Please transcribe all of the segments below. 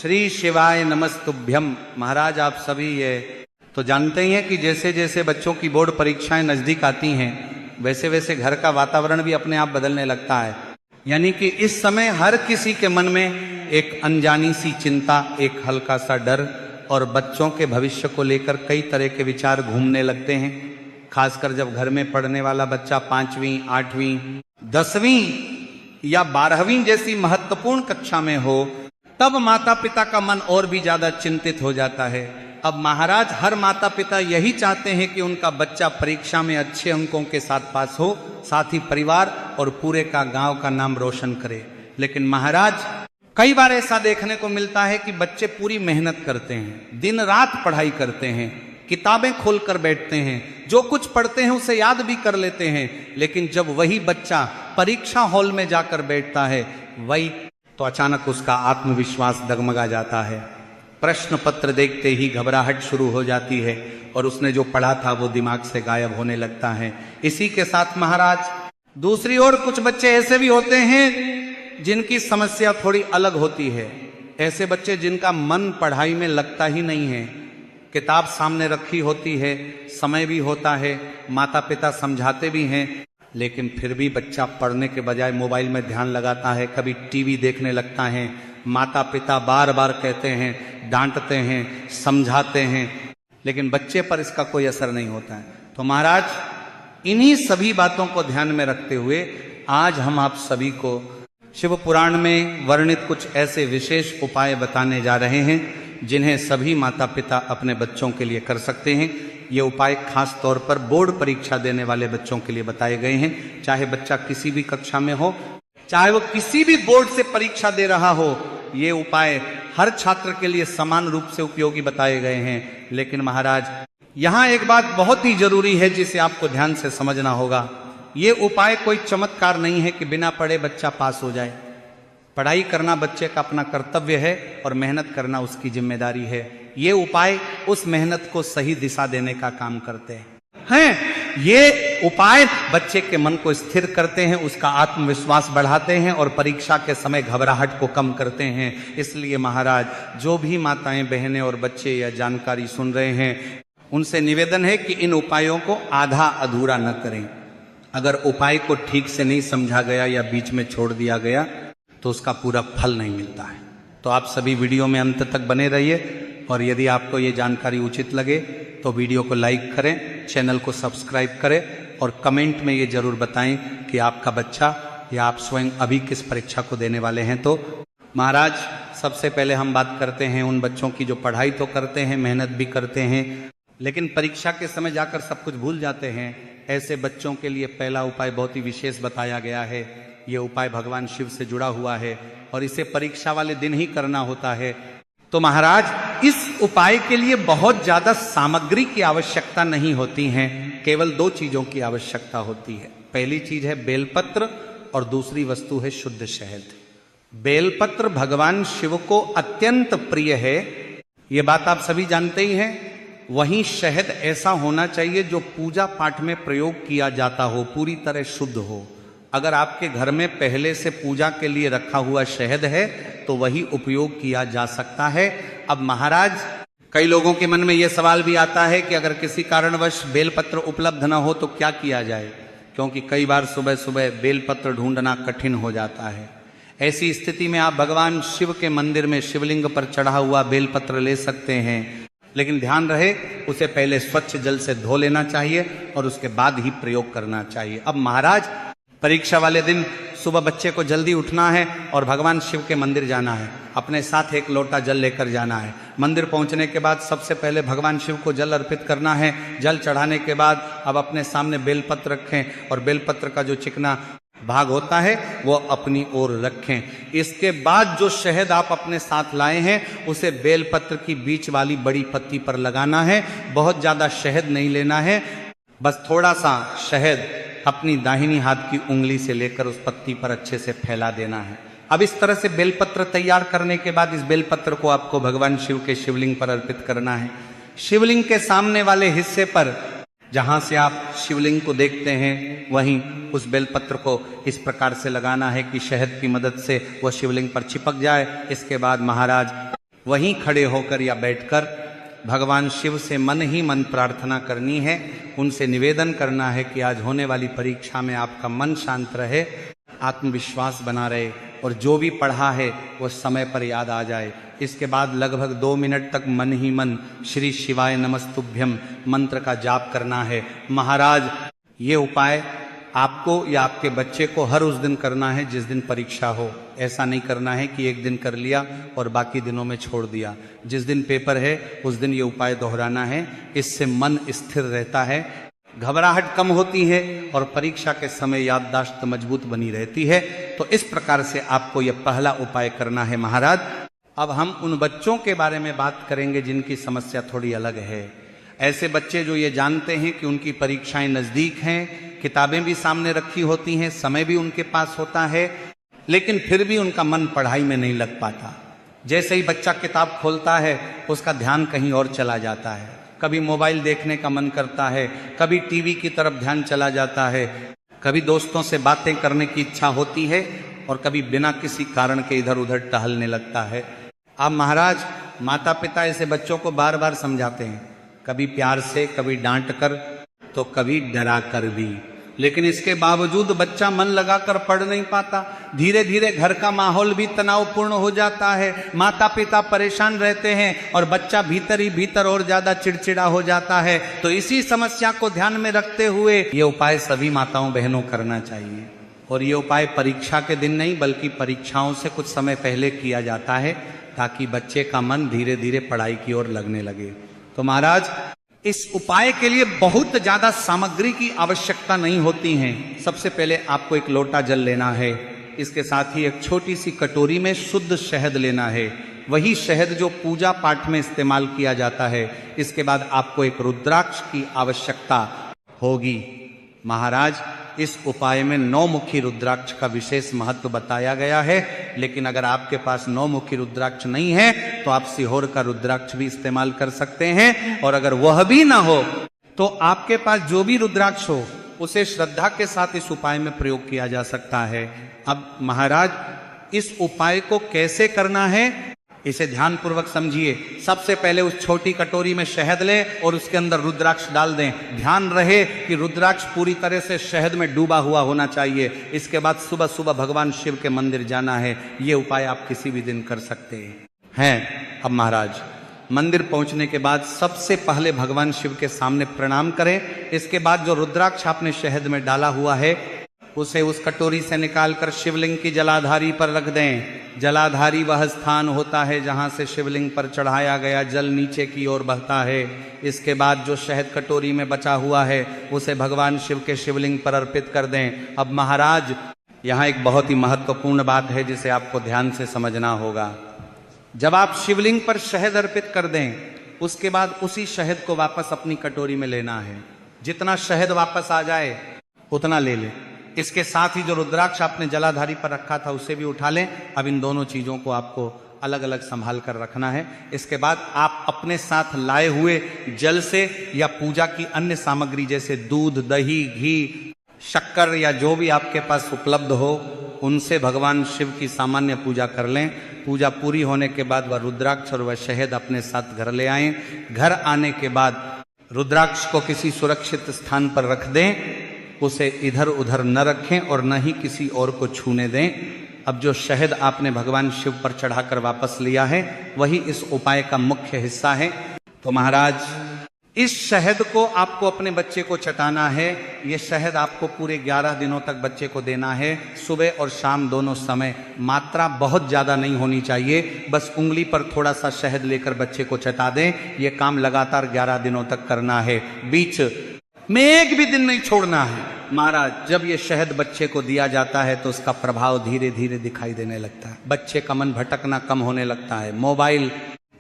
श्री शिवाय नमस्तुभ्यम। महाराज आप सभी ये तो जानते ही हैं कि जैसे जैसे बच्चों की बोर्ड परीक्षाएं नजदीक आती हैं वैसे वैसे घर का वातावरण भी अपने आप बदलने लगता है। यानी कि इस समय हर किसी के मन में एक अनजानी सी चिंता, एक हल्का सा डर और बच्चों के भविष्य को लेकर कई तरह के विचार घूमने लगते हैं। खासकर जब घर में पढ़ने वाला बच्चा 5वीं, 8वीं, 10वीं या 12वीं जैसी महत्वपूर्ण कक्षा में हो, तब माता पिता का मन और भी ज्यादा चिंतित हो जाता है। अब महाराज हर माता पिता यही चाहते हैं कि उनका बच्चा परीक्षा में अच्छे अंकों के साथ पास हो, साथ ही परिवार और पूरे का गांव का नाम रोशन करे। लेकिन महाराज कई बार ऐसा देखने को मिलता है कि बच्चे पूरी मेहनत करते हैं, दिन रात पढ़ाई करते हैं, किताबें खोलकर बैठते हैं, जो कुछ पढ़ते हैं उसे याद भी कर लेते हैं, लेकिन जब वही बच्चा परीक्षा हॉल में जाकर बैठता है वही तो अचानक उसका आत्मविश्वास डगमगा जाता है। प्रश्न पत्र देखते ही घबराहट शुरू हो जाती है और उसने जो पढ़ा था वो दिमाग से गायब होने लगता है। इसी के साथ महाराज दूसरी ओर कुछ बच्चे ऐसे भी होते हैं जिनकी समस्या थोड़ी अलग होती है। ऐसे बच्चे जिनका मन पढ़ाई में लगता ही नहीं है, किताब सामने रखी होती है, समय भी होता है, माता पिता समझाते भी हैं, लेकिन फिर भी बच्चा पढ़ने के बजाय मोबाइल में ध्यान लगाता है, कभी टीवी देखने लगता है। माता पिता बार बार कहते हैं, डांटते हैं, समझाते हैं, लेकिन बच्चे पर इसका कोई असर नहीं होता है। तो महाराज इन्हीं सभी बातों को ध्यान में रखते हुए आज हम आप सभी को शिव पुराण में वर्णित कुछ ऐसे विशेष उपाय बताने जा रहे हैं जिन्हें सभी माता पिता अपने बच्चों के लिए कर सकते हैं। ये उपाय खास तौर पर बोर्ड परीक्षा देने वाले बच्चों के लिए बताए गए हैं। चाहे बच्चा किसी भी कक्षा में हो, चाहे वो किसी भी बोर्ड से परीक्षा दे रहा हो, ये उपाय हर छात्र के लिए समान रूप से उपयोगी बताए गए हैं। लेकिन महाराज यहाँ एक बात बहुत ही जरूरी है जिसे आपको ध्यान से समझना होगा। ये उपाय कोई चमत्कार नहीं है कि बिना पढ़े बच्चा पास हो जाए। पढ़ाई करना बच्चे का अपना कर्तव्य है और मेहनत करना उसकी जिम्मेदारी है। ये उपाय उस मेहनत को सही दिशा देने का काम करते हैं। ये उपाय बच्चे के मन को स्थिर करते हैं, उसका आत्मविश्वास बढ़ाते हैं और परीक्षा के समय घबराहट को कम करते हैं। इसलिए महाराज जो भी माताएं, बहनें और बच्चे यह जानकारी सुन रहे हैं उनसे निवेदन है कि इन उपायों को आधा अधूरा न करें। अगर उपाय को ठीक से नहीं समझा गया या बीच में छोड़ दिया गया तो उसका पूरा फल नहीं मिलता है। तो आप सभी वीडियो में अंत तक बने रहिए और यदि आपको ये जानकारी उचित लगे तो वीडियो को लाइक करें, चैनल को सब्सक्राइब करें और कमेंट में ये जरूर बताएं कि आपका बच्चा या आप स्वयं अभी किस परीक्षा को देने वाले हैं। तो महाराज सबसे पहले हम बात करते हैं उन बच्चों की जो पढ़ाई तो करते हैं, मेहनत भी करते हैं, लेकिन परीक्षा के समय जाकर सब कुछ भूल जाते हैं। ऐसे बच्चों के लिए पहला उपाय बहुत ही विशेष बताया गया है। ये उपाय भगवान शिव से जुड़ा हुआ है और इसे परीक्षा वाले दिन ही करना होता है। तो महाराज इस उपाय के लिए बहुत ज्यादा सामग्री की आवश्यकता नहीं होती है, केवल 2 चीजों की आवश्यकता होती है। पहली चीज है बेलपत्र और दूसरी वस्तु है शुद्ध शहद। बेलपत्र भगवान शिव को अत्यंत प्रिय है, ये बात आप सभी जानते ही हैं। वहीं शहद ऐसा होना चाहिए जो पूजा पाठ में प्रयोग किया जाता हो, पूरी तरह शुद्ध हो। अगर आपके घर में पहले से पूजा के लिए रखा हुआ शहद है तो वही उपयोग किया जा सकता है। अब महाराज कई लोगों के मन में यह सवाल भी आता है कि अगर किसी कारणवश बेलपत्र उपलब्ध न हो तो क्या किया जाए, क्योंकि कई बार सुबह सुबह बेलपत्र ढूंढना कठिन हो जाता है। ऐसी स्थिति में आप भगवान शिव के मंदिर में शिवलिंग पर चढ़ा हुआ बेलपत्र ले सकते हैं, लेकिन ध्यान रहे उसे पहले स्वच्छ जल से धो लेना चाहिए और उसके बाद ही प्रयोग करना चाहिए। अब महाराज परीक्षा वाले दिन सुबह बच्चे को जल्दी उठना है और भगवान शिव के मंदिर जाना है। अपने साथ एक लोटा जल लेकर जाना है। मंदिर पहुंचने के बाद सबसे पहले भगवान शिव को जल अर्पित करना है। जल चढ़ाने के बाद अब अपने सामने बेलपत्र रखें और बेलपत्र का जो चिकना भाग होता है वो अपनी ओर रखें। इसके बाद जो शहद आप अपने साथ लाए हैं उसे बेलपत्र की बीच वाली बड़ी पत्ती पर लगाना है। बहुत ज्यादा शहद नहीं लेना है, बस थोड़ा सा शहद अपनी दाहिनी हाथ की उंगली से लेकर उस पत्ती पर अच्छे से फैला देना है। अब इस तरह से बेलपत्र तैयार करने के बाद इस बेलपत्र को आपको भगवान शिव के शिवलिंग पर अर्पित करना है। शिवलिंग के सामने वाले हिस्से पर जहां से आप शिवलिंग को देखते हैं वहीं उस बेलपत्र को इस प्रकार से लगाना है कि शहद की मदद से वह शिवलिंग पर चिपक जाए। इसके बाद महाराज वहीं खड़े होकर या बैठकर भगवान शिव से मन ही मन प्रार्थना करनी है। उनसे निवेदन करना है कि आज होने वाली परीक्षा में आपका मन शांत रहे, आत्मविश्वास बना रहे और जो भी पढ़ा है वो समय पर याद आ जाए। इसके बाद लगभग 2 मिनट तक मन ही मन श्री शिवाय नमस्तुभ्यम मंत्र का जाप करना है। महाराज, ये उपाय आपको या आपके बच्चे को हर उस दिन करना है जिस दिन परीक्षा हो। ऐसा नहीं करना है कि एक दिन कर लिया और बाकी दिनों में छोड़ दिया। जिस दिन पेपर है उस दिन ये उपाय दोहराना है। इससे मन स्थिर रहता है, घबराहट कम होती है और परीक्षा के समय याददाश्त मजबूत बनी रहती है। तो इस प्रकार से आपको यह पहला उपाय करना है महाराज। अब हम उन बच्चों के बारे में बात करेंगे जिनकी समस्या थोड़ी अलग है। ऐसे बच्चे जो ये जानते हैं कि उनकी परीक्षाएं नजदीक हैं, किताबें भी सामने रखी होती हैं, समय भी उनके पास होता है, लेकिन फिर भी उनका मन पढ़ाई में नहीं लग पाता। जैसे ही बच्चा किताब खोलता है उसका ध्यान कहीं और चला जाता है। कभी मोबाइल देखने का मन करता है, कभी टीवी की तरफ ध्यान चला जाता है, कभी दोस्तों से बातें करने की इच्छा होती है और कभी बिना किसी कारण के इधर उधर टहलने लगता है। अब महाराज, माता पिता ऐसे बच्चों को बार बार समझाते हैं, कभी प्यार से, कभी डांट कर, तो कभी डरा कर भी, लेकिन इसके बावजूद बच्चा मन लगाकर पढ़ नहीं पाता। धीरे धीरे घर का माहौल भी तनावपूर्ण हो जाता है, माता पिता परेशान रहते हैं और बच्चा भीतर ही भीतर और ज्यादा चिड़चिड़ा हो जाता है। तो इसी समस्या को ध्यान में रखते हुए ये उपाय सभी माताओं बहनों करना चाहिए। और ये उपाय परीक्षा के दिन नहीं बल्कि परीक्षाओं से कुछ समय पहले किया जाता है, ताकि बच्चे का मन धीरे धीरे पढ़ाई की ओर लगने लगे। तो महाराज, इस उपाय के लिए बहुत ज्यादा सामग्री की आवश्यकता नहीं होती है। सबसे पहले आपको एक लोटा जल लेना है, इसके साथ ही एक छोटी सी कटोरी में शुद्ध शहद लेना है, वही शहद जो पूजा पाठ में इस्तेमाल किया जाता है। इसके बाद आपको एक रुद्राक्ष की आवश्यकता होगी। महाराज, इस उपाय में 9 मुखी रुद्राक्ष का विशेष महत्व बताया गया है, लेकिन अगर आपके पास 9 मुखी रुद्राक्ष नहीं है तो आप सिहोर का रुद्राक्ष भी इस्तेमाल कर सकते हैं। और अगर वह भी ना हो तो आपके पास जो भी रुद्राक्ष हो उसे श्रद्धा के साथ इस उपाय में प्रयोग किया जा सकता है। अब महाराज, इस उपाय को कैसे करना है इसे ध्यान पूर्वक समझिए। सबसे पहले उस छोटी कटोरी में शहद लें और उसके अंदर रुद्राक्ष डाल दें। ध्यान रहे कि रुद्राक्ष पूरी तरह से शहद में डूबा हुआ होना चाहिए। इसके बाद सुबह सुबह भगवान शिव के मंदिर जाना है। ये उपाय आप किसी भी दिन कर सकते हैं। अब महाराज, मंदिर पहुंचने के बाद सबसे पहले भगवान शिव के सामने प्रणाम करें। इसके बाद जो रुद्राक्ष आपने शहद में डाला हुआ है उसे उस कटोरी से निकालकर शिवलिंग की जलाधारी पर रख दें। जलाधारी वह स्थान होता है जहां से शिवलिंग पर चढ़ाया गया जल नीचे की ओर बहता है। इसके बाद जो शहद कटोरी में बचा हुआ है उसे भगवान शिव के शिवलिंग पर अर्पित कर दें। अब महाराज, यहाँ एक बहुत ही महत्वपूर्ण बात है जिसे आपको ध्यान से समझना होगा। जब आप शिवलिंग पर शहद अर्पित कर दें उसके बाद उसी शहद को वापस अपनी कटोरी में लेना है। जितना शहद वापस आ जाए उतना ले लें। इसके साथ ही जो रुद्राक्ष आपने जलाधारी पर रखा था उसे भी उठा लें। अब इन दोनों चीजों को आपको अलग अलग संभाल कर रखना है। इसके बाद आप अपने साथ लाए हुए जल से या पूजा की अन्य सामग्री जैसे दूध, दही, घी, शक्कर या जो भी आपके पास उपलब्ध हो उनसे भगवान शिव की सामान्य पूजा कर लें। पूजा पूरी होने के बाद वह रुद्राक्ष और वह शहद अपने साथ घर ले आएं। घर आने के बाद रुद्राक्ष को किसी सुरक्षित स्थान पर रख दें, उसे इधर उधर न रखें और न ही किसी और को छूने दें। अब जो शहद आपने भगवान शिव पर चढ़ाकर वापस लिया है वही इस उपाय का मुख्य हिस्सा है। तो महाराज, इस शहद को आपको अपने बच्चे को चटाना है। ये शहद आपको पूरे 11 दिनों तक बच्चे को देना है, सुबह और शाम दोनों समय। मात्रा बहुत ज्यादा नहीं होनी चाहिए, बस उंगली पर थोड़ा सा शहद लेकर बच्चे को चटा दें। ये काम लगातार 11 दिनों तक करना है, बीच में एक भी दिन नहीं छोड़ना है। महाराज, जब ये शहद बच्चे को दिया जाता है तो उसका प्रभाव धीरे धीरे दिखाई देने लगता है। बच्चे का मन भटकना कम होने लगता है। मोबाइल,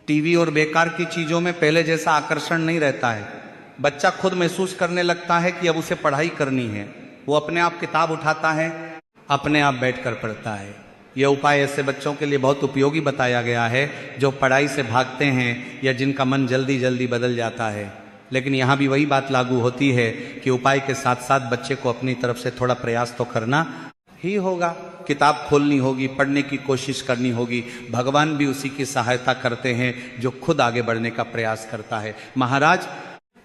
टीवी और बेकार की चीजों में पहले जैसा आकर्षण नहीं रहता है। बच्चा खुद महसूस करने लगता है कि अब उसे पढ़ाई करनी है। वो अपने आप किताब उठाता है, अपने आप बैठकर पढ़ता है। यह उपाय ऐसे बच्चों के लिए बहुत उपयोगी बताया गया है जो पढ़ाई से भागते हैं या जिनका मन जल्दी जल्दी बदल जाता है। लेकिन यहाँ भी वही बात लागू होती है कि उपाय के साथ साथ बच्चे को अपनी तरफ से थोड़ा प्रयास तो करना ही होगा, किताब खोलनी होगी, पढ़ने की कोशिश करनी होगी। भगवान भी उसी की सहायता करते हैं जो खुद आगे बढ़ने का प्रयास करता है। महाराज,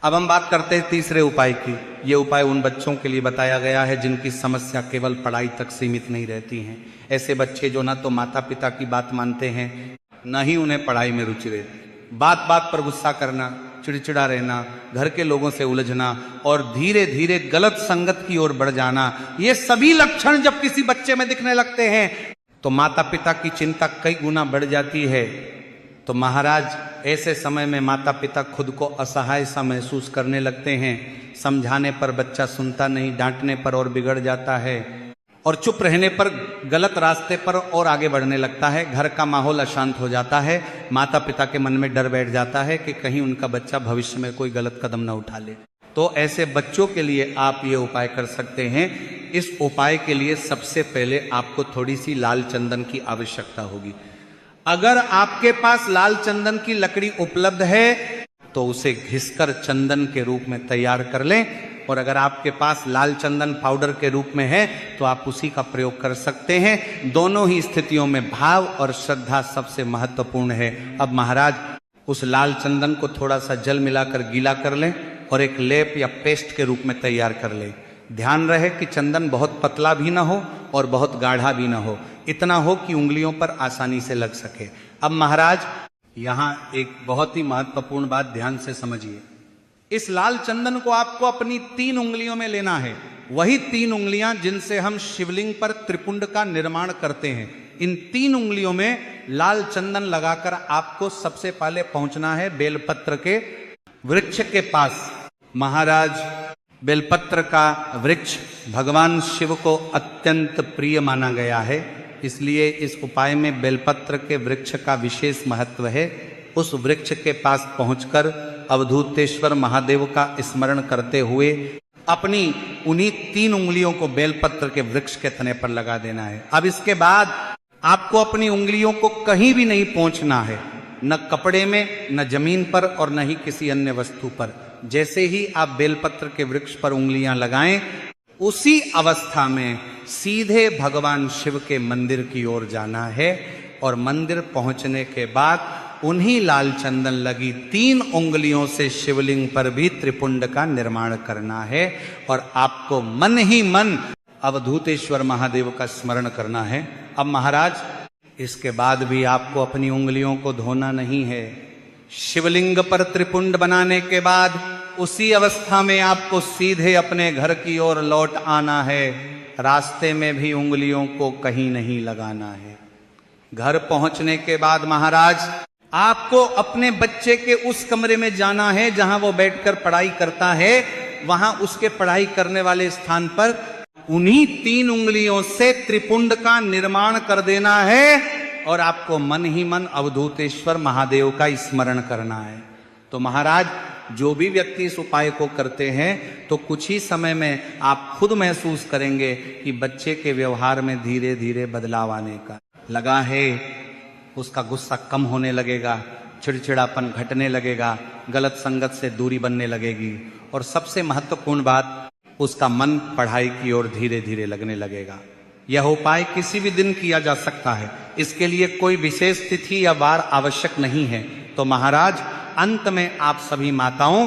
अब हम बात करते हैं तीसरे उपाय की। ये उपाय उन बच्चों के लिए बताया गया है जिनकी समस्या केवल पढ़ाई तक सीमित नहीं रहती है। ऐसे बच्चे जो ना तो माता पिता की बात मानते हैं, न ही उन्हें पढ़ाई में रुचि रहती, बात बात पर गुस्सा करना, चिड़चिड़ा रहना, घर के लोगों से उलझना और धीरे धीरे गलत संगत की ओर बढ़ जाना, ये सभी लक्षण जब किसी बच्चे में दिखने लगते हैं तो माता पिता की चिंता कई गुना बढ़ जाती है। तो महाराज, ऐसे समय में माता पिता खुद को असहाय सा महसूस करने लगते हैं। समझाने पर बच्चा सुनता नहीं, डांटने पर और बिगड़ जाता है और चुप रहने पर गलत रास्ते पर और आगे बढ़ने लगता है। घर का माहौल अशांत हो जाता है। माता पिता के मन में डर बैठ जाता है कि कहीं उनका बच्चा भविष्य में कोई गलत कदम न उठा ले। तो ऐसे बच्चों के लिए आप ये उपाय कर सकते हैं। इस उपाय के लिए सबसे पहले आपको थोड़ी सी लाल चंदन की आवश्यकता होगी। अगर आपके पास लाल चंदन की लकड़ी उपलब्ध है तो उसे घिसकर चंदन के रूप में तैयार कर लें, और अगर आपके पास लाल चंदन पाउडर के रूप में है तो आप उसी का प्रयोग कर सकते हैं। दोनों ही स्थितियों में भाव और श्रद्धा सबसे महत्वपूर्ण है। अब महाराज, उस लाल चंदन को थोड़ा सा जल मिलाकर गीला कर लें और एक लेप या पेस्ट के रूप में तैयार कर लें। ध्यान रहे कि चंदन बहुत पतला भी ना हो और बहुत गाढ़ा भी ना हो, इतना हो कि उंगलियों पर आसानी से लग सके। अब महाराज, यहाँ एक बहुत ही महत्वपूर्ण बात ध्यान से समझिए। इस लाल चंदन को आपको अपनी 3 उंगलियों में लेना है, वही 3 उंगलियां जिनसे हम शिवलिंग पर त्रिपुंड का निर्माण करते हैं। इन 3 उंगलियों में लाल चंदन लगाकर आपको सबसे पहले पहुंचना है बेलपत्र के वृक्ष के पास। महाराज, बेलपत्र का वृक्ष भगवान शिव को अत्यंत प्रिय माना गया है, इसलिए इस उपाय में बेलपत्र के वृक्ष का विशेष महत्व है। उस वृक्ष के पास पहुंचकर अवधूतेश्वर महादेव का स्मरण करते हुए अपनी उन्हीं 3 उंगलियों को बेलपत्र के वृक्ष के तने पर लगा देना है। अब इसके बाद आपको अपनी उंगलियों को कहीं भी नहीं पहुंचना है, न कपड़े में, न जमीन पर और न ही किसी अन्य वस्तु पर। जैसे ही आप बेलपत्र के वृक्ष पर उंगलियां लगाएं, उसी अवस्था में सीधे भगवान शिव के मंदिर की ओर जाना है और मंदिर पहुंचने के बाद उन्हीं लाल चंदन लगी 3 उंगलियों से शिवलिंग पर भी त्रिपुंड का निर्माण करना है और आपको मन ही मन अवधूतेश्वर महादेव का स्मरण करना है। अब महाराज, इसके बाद भी आपको अपनी उंगलियों को धोना नहीं है। शिवलिंग पर त्रिपुंड बनाने के बाद उसी अवस्था में आपको सीधे अपने घर की ओर लौट आना है। रास्ते में भी उंगलियों को कहीं नहीं लगाना है। घर पहुंचने के बाद महाराज, आपको अपने बच्चे के उस कमरे में जाना है जहां वो बैठकर पढ़ाई करता है। वहां उसके पढ़ाई करने वाले स्थान पर उन्हीं 3 उंगलियों से त्रिपुंड का निर्माण कर देना है और आपको मन ही मन अवधूतेश्वर महादेव का स्मरण करना है। तो महाराज, जो भी व्यक्ति इस उपाय को करते हैं तो कुछ ही समय में आप खुद महसूस करेंगे कि बच्चे के व्यवहार में धीरे धीरे बदलाव आने का लगा है। उसका गुस्सा कम होने लगेगा, चिड़चिड़ापन घटने लगेगा, गलत संगत से दूरी बनने लगेगी और सबसे महत्वपूर्ण बात, उसका मन पढ़ाई की ओर धीरे धीरे लगने लगेगा। यह उपाय किसी भी दिन किया जा सकता है, इसके लिए कोई विशेष तिथि या वार आवश्यक नहीं है। तो महाराज, अंत में आप सभी माताओं,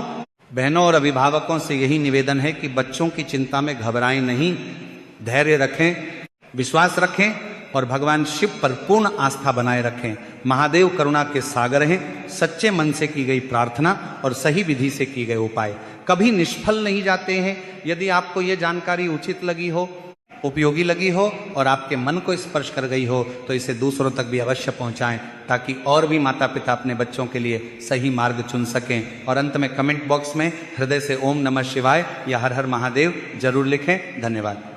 बहनों और अभिभावकों से यही निवेदन है कि बच्चों की चिंता में घबराएं नहीं, धैर्य रखें, विश्वास रखें और भगवान शिव पर पूर्ण आस्था बनाए रखें। महादेव करुणा के सागर हैं। सच्चे मन से की गई प्रार्थना और सही विधि से की गए उपाय कभी निष्फल नहीं जाते हैं। यदि आपको ये जानकारी उचित लगी हो, उपयोगी लगी हो और आपके मन को स्पर्श कर गई हो तो इसे दूसरों तक भी अवश्य पहुंचाएं, ताकि और भी माता पिता अपने बच्चों के लिए सही मार्ग चुन सकें। और अंत में कमेंट बॉक्स में हृदय से ओम नमः शिवाय या हर हर महादेव जरूर लिखें। धन्यवाद।